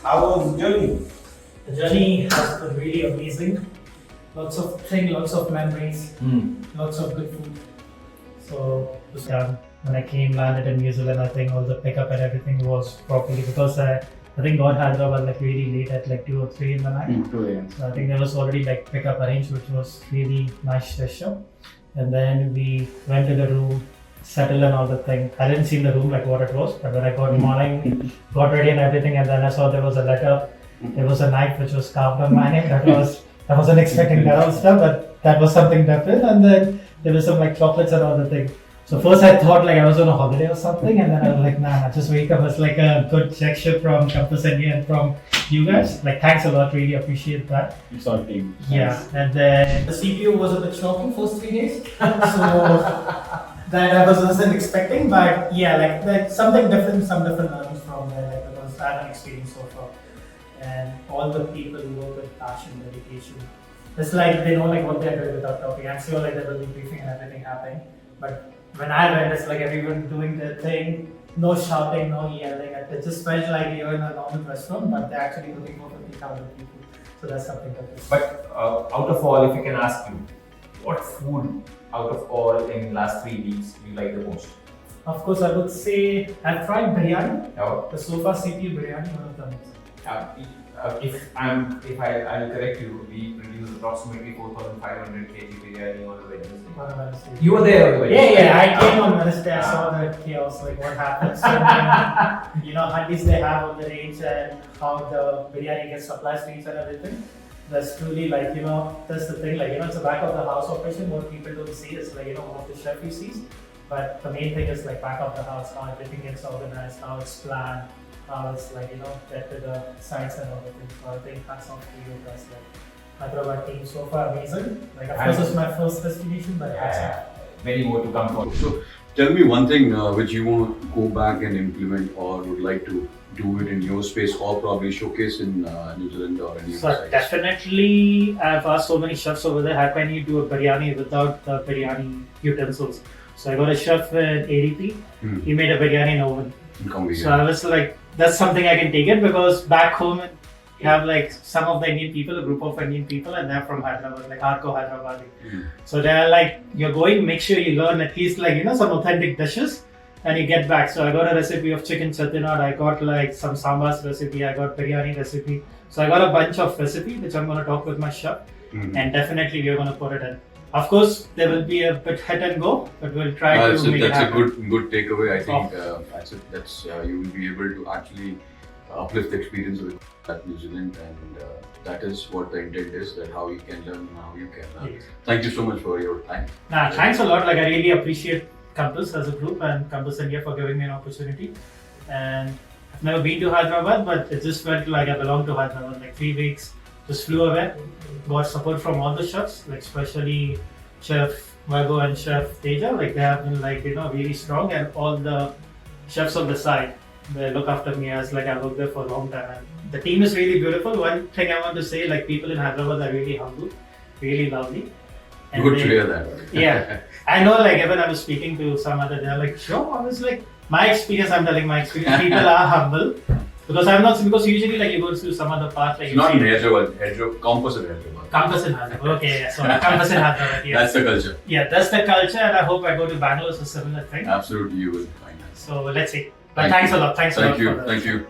how was the journey? The journey has been really amazing. Lots of things, lots of memories, lots of good food. So when I came, landed in New Zealand, I think all the pickup and everything was properly, because I think got Hyderabad like really late at like 2 or 3 in the night. 2 a.m. So I think there was already like pickup arranged, which was really nice gesture. And then we went to the room, settled and all the thing. I didn't see in the room like what it was, but when I got morning, got ready and everything, and then I saw there was a letter. There was a knife which was carved on my name. I wasn't expecting that all stuff, but that was something different. And then there was some like chocolates and all the thing. So first I thought like I was on a holiday or something, and then I was like, nah, just wake up. It's like a good gesture from Campus India and from you guys. Like, thanks a lot, really appreciate that. It's our team. Yeah, and then the CPU was a bit shocking first 3 days. So that I wasn't expecting, but yeah, like something different, some different learnings from there, like, because I haven't experienced so far. And all the people who work with passion, dedication, it's like they know like what they're doing without talking. I'm sure like there will be briefing and everything happening, but when I went, it's like everyone doing their thing, no shouting, no yelling. It just felt like you're in a normal restaurant, but they're actually looking for 50,000 people. So that's something different. But out of all, if you can ask you, what food out of all in last 3 weeks you like the most? Of course, I would say I've tried biryani. Oh. The sofa CPU biryani, one of them. If I'll correct you, we produce approximately 4,500 kg biryani on a Wednesday. You were there on the Wednesday. Yeah, I came on Wednesday. I saw the chaos, like what happens. And, you know, hundies they have on the range and how the biryani gets supplied streets and everything. That's truly like, you know, that's the thing, like, you know, it's a back of the house operation. What people don't see is like, you know, what the chef sees. But the main thing is like back of the house, how everything gets organized, how it's planned, how it's like, you know, get to the sites and everything. So I think that's not for you guys. Like, Hyderabad team so far amazing. Like, of course, it's my first destination, but many more to come for. So, tell me one thing which you want to go back and implement, or would like to do it in your space, or probably showcase in New Zealand or any so other sites. Definitely, I've asked so many chefs over there, how can you do a biryani without the biryani utensils? So I got a chef in ADP. He made a biryani in oven. So I was like, that's something I can take it, because back home you have like some of the Indian people, a group of Indian people, and they're from Hyderabad, like hardcore Hyderabadi. So they're like, you're going, make sure you learn at least like, you know, some authentic dishes and you get back. So I got a recipe of chicken chettinad, I got like some sambas recipe, I got biryani recipe. So I got a bunch of recipe which I'm going to talk with my chef, and definitely we're going to put it in. Of course, there will be a bit hit and go, but we'll try to make it happen. That's a good takeaway. I think that's you will be able to actually uplift the experience of New Zealand, and that is what the intent is. That how you can learn, how you can learn. Yes. Thank you so much for your time. Thanks a lot. Like, I really appreciate Campus as a group and Campus India for giving me an opportunity. And I've never been to Hyderabad, but it just felt like I belong to Hyderabad. Like 3 weeks. Just flew away, got support from all the chefs, like especially Chef Vago and Chef Teja. Like, they have been like, you know, really strong, and all the chefs on the side, they look after me as like I worked there for a long time. And the team is really beautiful. One thing I want to say, like, people in Hyderabad are really humble, really lovely. And good to hear that. Yeah, I know, like, even I was speaking to some other, they're like, sure. I was like, my experience, I'm telling my experience, people are humble. Because because usually like you go to some other part, like, it's not in Hyderabad, campus in Hyderabad. Campus in Hyderabad. Okay, yeah, sorry, campus in Hyderabad. Yeah. That's the culture. Yeah, that's the culture, and I hope I go to Bangalore, it's a similar thing. Absolutely, you will find that. So let's see. But thanks a lot. Thanks a lot. Thank you.